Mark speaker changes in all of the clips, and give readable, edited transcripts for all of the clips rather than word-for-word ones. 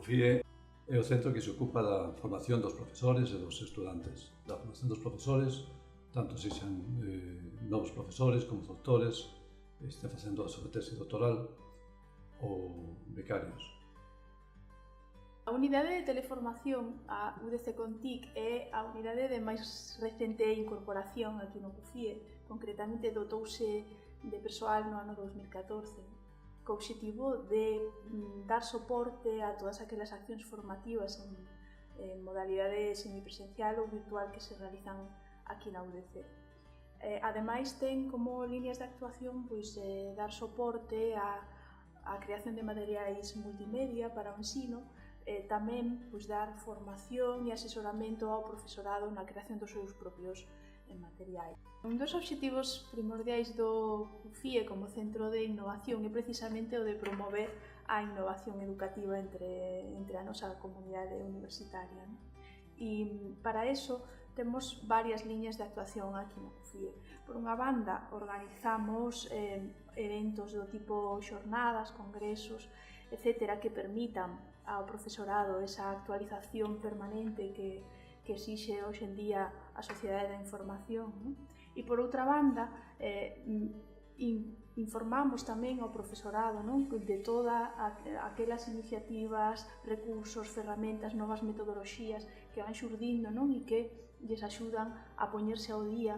Speaker 1: UFIE é o centro que se ocupa da formación dos profesores e dos estudantes. Da formación dos profesores, tanto se xan novos profesores como doutores, este facendo a súa tese doctoral ou becarios.
Speaker 2: A unidade de teleformación, a UDC Contic, é a unidade de máis recente incorporación aquí no UFIE. Concretamente dotouse de persoal no ano 2014, co obxectivo de dar soporte a todas aquelas accións formativas en modalidade semipresencial ou virtual que se realizan aquí na UDC. Ademais, ten como líneas de actuación dar soporte á creación de materiais multimedia para o ensino, tamén dar formación e asesoramento ao profesorado na creación dos seus propios materiais. Un dos obxectivos primordiais do UFIE como centro de innovación é precisamente o de promover a innovación educativa entre a nosa comunidade universitaria. E para eso temos varias liñas de actuación aquí no UFIE. Por unha banda, organizamos eventos do tipo xornadas, congresos, etc., que permitan ao profesorado esa actualización permanente que exixe hoxe en día a sociedade da información. E por outra banda, informamos tamén ao profesorado de todas aquelas iniciativas, recursos, ferramentas, novas metodoloxías que van xurdindo e que lles axudan a poñerse ao día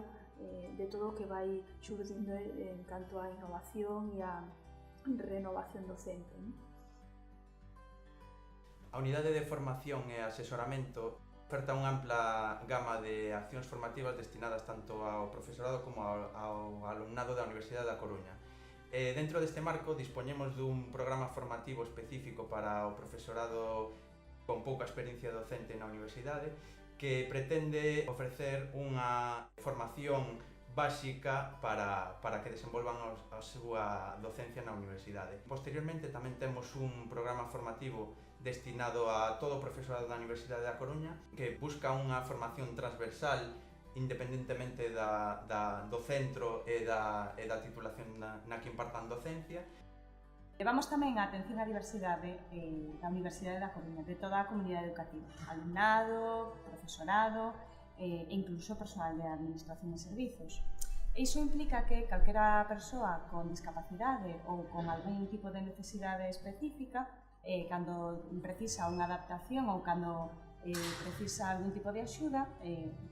Speaker 2: de todo o que vai xurdindo en canto á innovación e á renovación docente.
Speaker 3: A unidade de formación e asesoramento oferta unha ampla gama de accións formativas destinadas tanto ao profesorado como ao alumnado da Universidade da Coruña. Dentro deste marco dispoñemos dun programa formativo específico para o profesorado con pouca experiencia docente na universidade que pretende ofrecer unha formación básica para que desenvolvan a súa docencia na universidade. Posteriormente tamén temos un programa formativo destinado a todo o profesorado da Universidade da Coruña que busca unha formación transversal independentemente do centro e da titulación na que impartan docencia.
Speaker 4: Levamos tamén a atención á diversidade da Universidade da Coruña, de toda a comunidade educativa, alumnado, profesorado e incluso persoal de administración e servizos. Iso implica que calquera persoa con discapacidade ou con algún tipo de necesidade específica, cando precisa unha adaptación ou cando precisa algún tipo de axuda,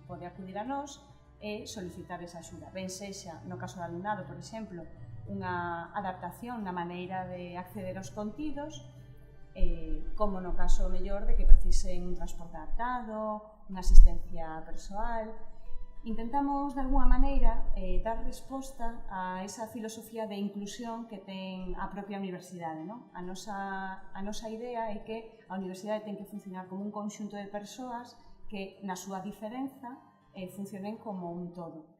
Speaker 4: pode acudir a nós e solicitar esa axuda. Ben sexa, no caso do alumnado, por exemplo, unha adaptación na maneira de acceder aos contidos, como no caso mellor de que precisen un transporte adaptado, unha asistencia persoal. Intentamos, de alguma maneira, dar resposta a esa filosofía de inclusión que ten a propia universidade. A nosa idea é que a universidade ten que funcionar como un conxunto de persoas que, na súa diferenza, funcionen como un todo.